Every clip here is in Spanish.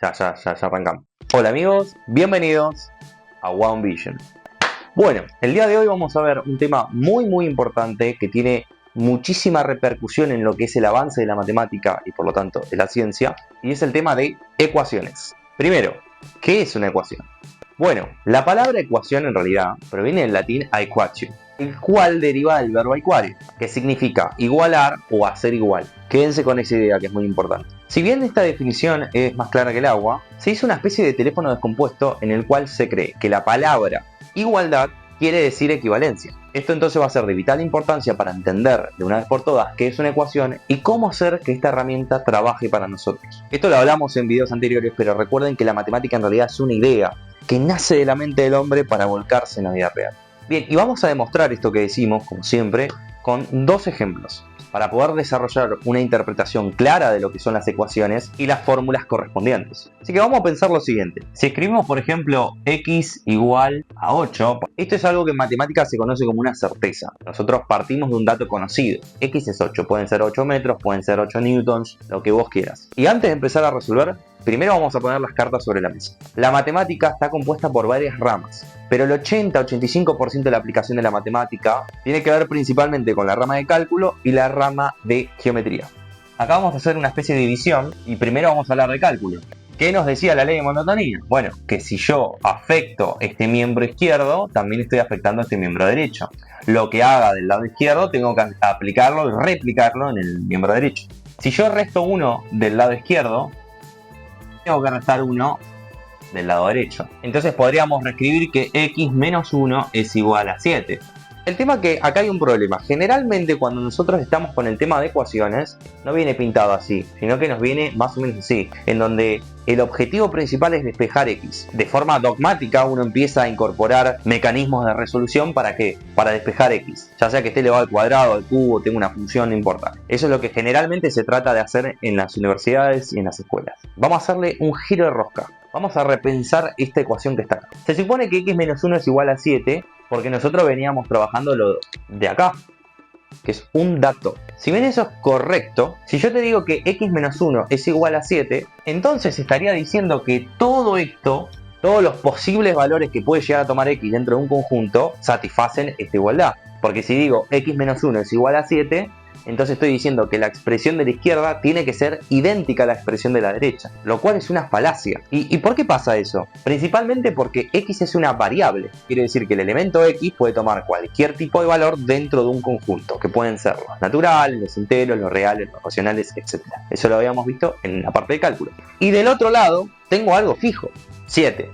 Ya arrancamos. Hola amigos, bienvenidos a One Vision. Bueno, el día de hoy vamos a ver un tema muy importante que tiene muchísima repercusión en lo que es el avance de la matemática y por lo tanto de la ciencia, y es el tema de ecuaciones. Primero, ¿qué es una ecuación? Bueno, la palabra ecuación en realidad proviene del latín aequatio, el cual deriva del verbo aequare, que significa igualar o hacer igual. Quédense con esa idea que es muy importante. Si bien esta definición es más clara que el agua, se hizo una especie de teléfono descompuesto en el cual se cree que la palabra igualdad quiere decir equivalencia. Esto entonces va a ser de vital importancia para entender de una vez por todas qué es una ecuación y cómo hacer que esta herramienta trabaje para nosotros. Esto lo hablamos en videos anteriores, pero recuerden que la matemática en realidad es una idea que nace de la mente del hombre para volcarse en la vida real. Bien, y vamos a demostrar esto que decimos, como siempre, con dos ejemplos, para poder desarrollar una interpretación clara de lo que son las ecuaciones y las fórmulas correspondientes. Así que vamos a pensar lo siguiente. Si escribimos, por ejemplo, x igual a 8, esto es algo que en matemáticas se conoce como una certeza. Nosotros partimos de un dato conocido. X es 8, pueden ser 8 metros, pueden ser 8 newtons, lo que vos quieras. Y antes de empezar a resolver, primero vamos a poner las cartas sobre la mesa. La matemática está compuesta por varias ramas, pero el 80-85% de la aplicación de la matemática tiene que ver principalmente con la rama de cálculo y la rama de geometría. Acá vamos a hacer una especie de división y primero vamos a hablar de cálculo. ¿Qué nos decía la ley de monotonía? Bueno, que si yo afecto este miembro izquierdo, también estoy afectando este miembro derecho. Lo que haga del lado izquierdo tengo que aplicarlo y replicarlo en el miembro derecho. Si yo resto 1 del lado izquierdo, tengo que restar 1 del lado derecho. Entonces podríamos reescribir que x menos 1 es igual a 7. El tema es que acá hay un problema. Generalmente cuando nosotros estamos con el tema de ecuaciones, no viene pintado así, sino que nos viene más o menos así, en donde el objetivo principal es despejar x. De forma dogmática uno empieza a incorporar mecanismos de resolución ¿para qué? Para despejar x. Ya sea que esté elevado al cuadrado, al cubo, tenga una función, no importa. Eso es lo que generalmente se trata de hacer en las universidades y en las escuelas. Vamos a hacerle un giro de rosca. Vamos a repensar esta ecuación que está acá. Se supone que x menos 1 es igual a 7 porque nosotros veníamos trabajando lo de acá, que es un dato. Si bien eso es correcto, si yo te digo que x menos 1 es igual a 7, entonces estaría diciendo que todo esto, todos los posibles valores que puede llegar a tomar x dentro de un conjunto, satisfacen esta igualdad. Porque si digo x menos 1 es igual a 7, entonces estoy diciendo que la expresión de la izquierda tiene que ser idéntica a la expresión de la derecha, lo cual es una falacia. ¿Y por qué pasa eso? Principalmente porque x es una variable. Quiere decir que el elemento x puede tomar cualquier tipo de valor dentro de un conjunto, que pueden ser los naturales, los enteros, los reales, los racionales, etc. Eso lo habíamos visto en la parte de cálculo. Y del otro lado tengo algo fijo, 7.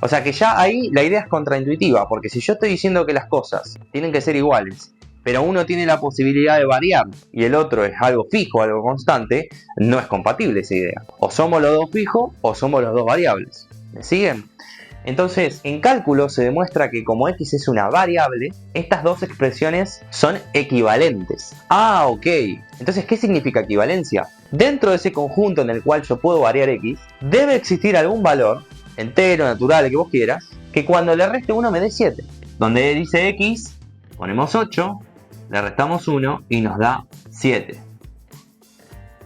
O sea que ya ahí la idea es contraintuitiva, porque si yo estoy diciendo que las cosas tienen que ser iguales, pero uno tiene la posibilidad de variar y el otro es algo fijo, algo constante, no es compatible esa idea. O somos los dos fijos o somos los dos variables. ¿Me siguen? Entonces, en cálculo se demuestra que como x es una variable, estas dos expresiones son equivalentes. Ah, ok. Entonces, ¿qué significa equivalencia? Dentro de ese conjunto en el cual yo puedo variar x, debe existir algún valor, entero, natural, el que vos quieras, que cuando le reste 1 me dé 7. Donde dice x, ponemos 8, le restamos 1 y nos da 7.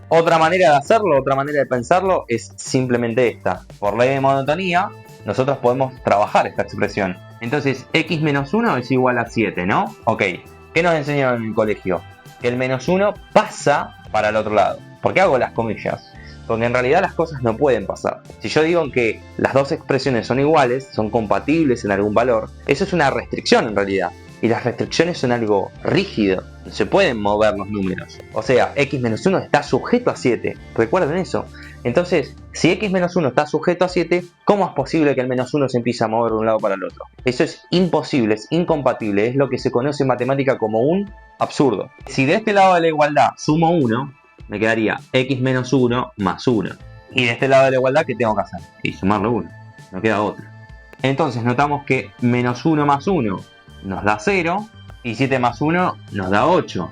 Otra manera de hacerlo, otra manera de pensarlo es simplemente esta. Por ley de monotonía, nosotros podemos trabajar esta expresión. Entonces, x menos 1 es igual a 7, ¿no? Ok, ¿qué nos enseñaron en el colegio? Que el menos 1 pasa para el otro lado. ¿Por qué hago las comillas? Porque en realidad las cosas no pueden pasar. Si yo digo que las dos expresiones son iguales, son compatibles en algún valor, eso es una restricción en realidad. Y las restricciones son algo rígido, no se pueden mover los números. O sea, x menos 1 está sujeto a 7, recuerden eso. Entonces, si x menos 1 está sujeto a 7, ¿cómo es posible que el menos 1 se empiece a mover de un lado para el otro? Eso es imposible, es incompatible, es lo que se conoce en matemática como un absurdo. Si de este lado de la igualdad sumo 1, me quedaría x menos 1 más 1. Y de este lado de la igualdad, ¿qué tengo que hacer? Y sumarle 1, no queda otra. Entonces notamos que menos 1 más 1 nos da 0 y 7 más 1 nos da 8,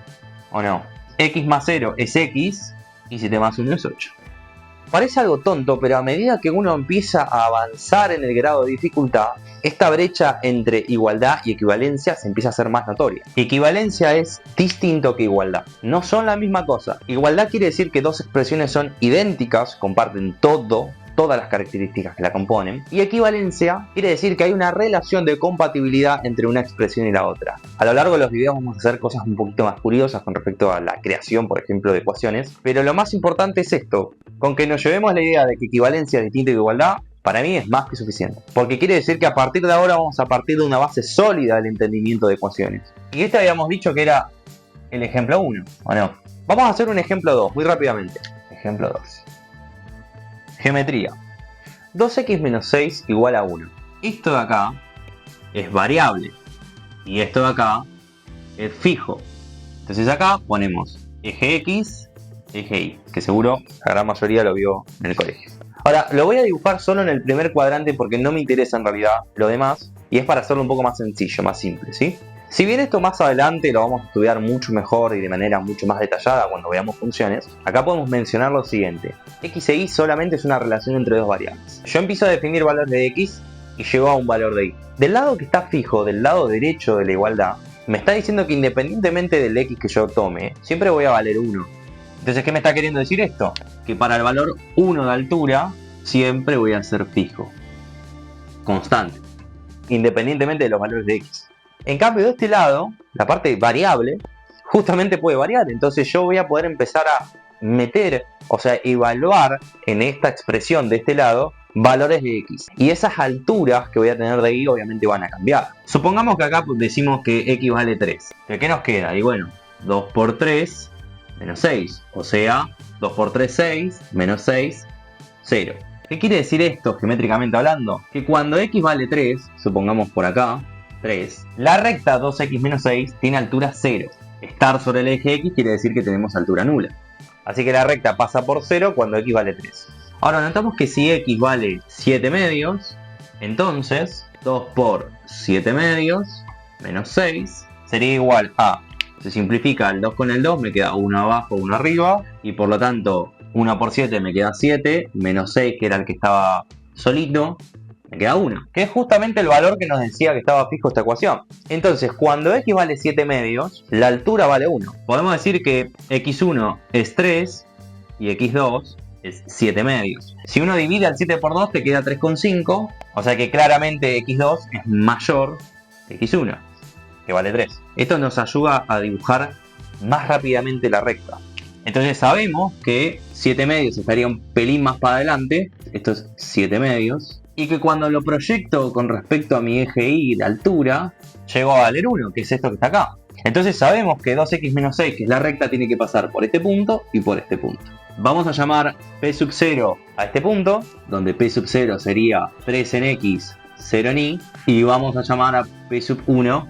¿o no? X más 0 es x y 7 más 1 es 8. Parece algo tonto, pero a medida que uno empieza a avanzar en el grado de dificultad, esta brecha entre igualdad y equivalencia se empieza a hacer más notoria. Equivalencia es distinto que igualdad, no son la misma cosa. Igualdad quiere decir que dos expresiones son idénticas, comparten todo todas las características que la componen. Y equivalencia quiere decir que hay una relación de compatibilidad entre una expresión y la otra. A lo largo de los videos vamos a hacer cosas un poquito más curiosas con respecto a la creación, por ejemplo, de ecuaciones, pero lo más importante es esto: con que nos llevemos la idea de que equivalencia es distinta de igualdad, para mí es más que suficiente, porque quiere decir que a partir de ahora vamos a partir de una base sólida del entendimiento de ecuaciones. Y este habíamos dicho que era el ejemplo 1, ¿o no? Vamos a hacer un ejemplo 2, muy rápidamente. Ejemplo 2. Geometría. 2x menos 6 igual a 1. Esto de acá es variable y esto de acá es fijo. Entonces acá ponemos eje X, eje Y, que seguro la gran mayoría lo vio en el colegio. Ahora, lo voy a dibujar solo en el primer cuadrante porque no me interesa en realidad lo demás, y es para hacerlo un poco más sencillo, más simple, ¿sí? Si bien esto más adelante lo vamos a estudiar mucho mejor y de manera mucho más detallada cuando veamos funciones, acá podemos mencionar lo siguiente: x e y solamente es una relación entre dos variables. Yo empiezo a definir valores de x y llego a un valor de y. Del lado que está fijo, del lado derecho de la igualdad, me está diciendo que independientemente del x que yo tome, siempre voy a valer 1. Entonces, ¿qué me está queriendo decir esto? Que para el valor 1 de altura siempre voy a ser fijo, constante, independientemente de los valores de x. En cambio, de este lado, la parte variable justamente puede variar. Entonces yo voy a poder empezar a meter, o sea, evaluar en esta expresión de este lado valores de x. Y esas alturas que voy a tener de y obviamente van a cambiar. Supongamos que acá decimos que x vale 3. ¿Qué nos queda? Y bueno, 2 por 3 menos 6. O sea, 2 por 3, 6, menos 6, 0. ¿Qué quiere decir esto geométricamente hablando? Que cuando x vale 3, supongamos por acá, 3, la recta 2x menos 6 tiene altura 0. Estar sobre el eje x quiere decir que tenemos altura nula. Así que la recta pasa por 0 cuando x vale 3. Ahora notamos que si x vale 7 medios, entonces 2 por 7 medios menos 6 sería igual a, se simplifica el 2 con el 2, me queda 1 abajo, 1 arriba, y por lo tanto 1 por 7 me queda 7, menos 6 que era el que estaba solito, me queda 1, que es justamente el valor que nos decía que estaba fijo esta ecuación. Entonces, cuando x vale 7 medios, la altura vale 1. Podemos decir que x1 es 3 y x2 es 7 medios. Si uno divide al 7 por 2 te queda 3,5, o sea que claramente x2 es mayor que x1, que vale 3. Esto nos ayuda a dibujar más rápidamente la recta. Entonces sabemos que 7 medios estaría un pelín más para adelante, esto es 7 medios, y que cuando lo proyecto con respecto a mi eje y de altura, llego a valer 1, que es esto que está acá. Entonces sabemos que 2x menos 6, que es la recta, tiene que pasar por este punto y por este punto. Vamos a llamar P sub 0 a este punto, donde P sub 0 sería 3 en x, 0 en y, y vamos a llamar a P sub 1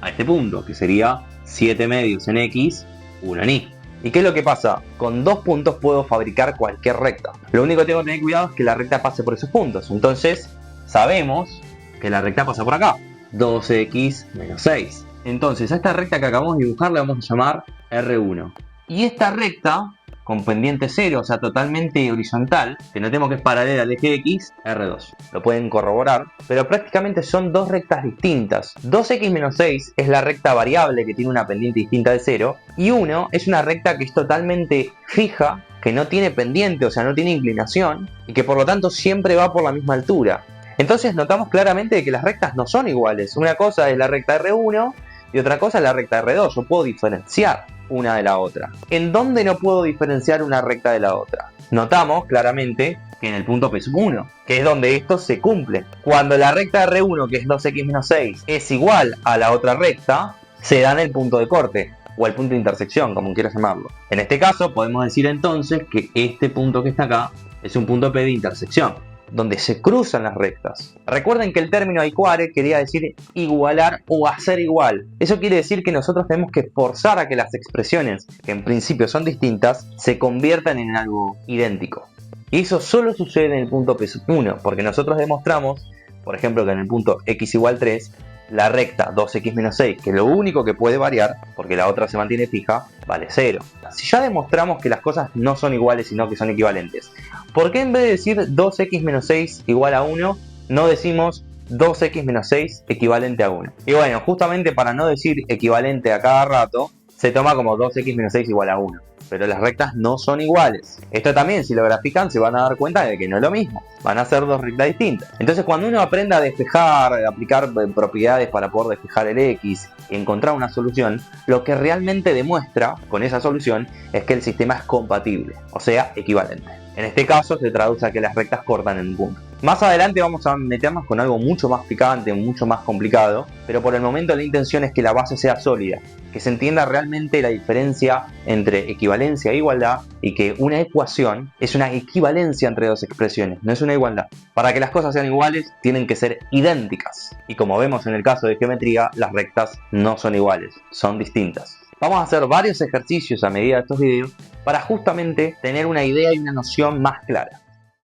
a este punto, que sería 7 medios en x, 1 en y. ¿Y qué es lo que pasa? Con dos puntos puedo fabricar cualquier recta. Lo único que tengo que tener cuidado es que la recta pase por esos puntos. Entonces, sabemos que la recta pasa por acá. 2x menos 6. Entonces, a esta recta que acabamos de dibujar le vamos a llamar R1. Y esta recta, con pendiente 0, o sea, totalmente horizontal, que notemos que es paralela al eje X, R2. Lo pueden corroborar, pero prácticamente son dos rectas distintas. 2x menos 6 es la recta variable que tiene una pendiente distinta de 0, y 1 es una recta que es totalmente fija, que no tiene pendiente, o sea, no tiene inclinación, y que por lo tanto siempre va por la misma altura. Entonces notamos claramente que las rectas no son iguales. Una cosa es la recta R1 y otra cosa es la recta R2. Yo puedo diferenciar una de la otra. ¿En dónde no puedo diferenciar una recta de la otra? Notamos claramente que en el punto P sub 1, que es donde esto se cumple. Cuando la recta R1, que es 2x menos 6, es igual a la otra recta, se da en el punto de corte, o el punto de intersección, como quieras llamarlo. En este caso, podemos decir entonces que este punto que está acá es un punto P de intersección, donde se cruzan las rectas. Recuerden que el término aicuare quería decir igualar o hacer igual. Eso quiere decir que nosotros tenemos que forzar a que las expresiones, que en principio son distintas, se conviertan en algo idéntico. Y eso solo sucede en el punto P sub 1, porque nosotros demostramos, por ejemplo, que en el punto x igual 3, la recta 2x menos 6, que es lo único que puede variar, porque la otra se mantiene fija, vale 0. Si ya demostramos que las cosas no son iguales, sino que son equivalentes, ¿por qué en vez de decir 2x menos 6 igual a 1, no decimos 2x menos 6 equivalente a 1? Y bueno, justamente para no decir equivalente a cada rato, se toma como 2x menos 6 igual a 1. Pero las rectas no son iguales. Esto también, si lo grafican, se van a dar cuenta de que no es lo mismo. Van a ser dos rectas distintas. Entonces, cuando uno aprende a despejar, a aplicar propiedades para poder despejar el x y encontrar una solución, lo que realmente demuestra con esa solución es que el sistema es compatible, o sea, equivalente. En este caso se traduce a que las rectas cortan en un punto. Más adelante vamos a meternos con algo mucho más picante, mucho más complicado, pero por el momento la intención es que la base sea sólida, que se entienda realmente la diferencia entre equivalencia e igualdad y que una ecuación es una equivalencia entre dos expresiones, no es una igualdad. Para que las cosas sean iguales tienen que ser idénticas y como vemos en el caso de geometría, las rectas no son iguales, son distintas. Vamos a hacer varios ejercicios a medida de estos videos para justamente tener una idea y una noción más clara.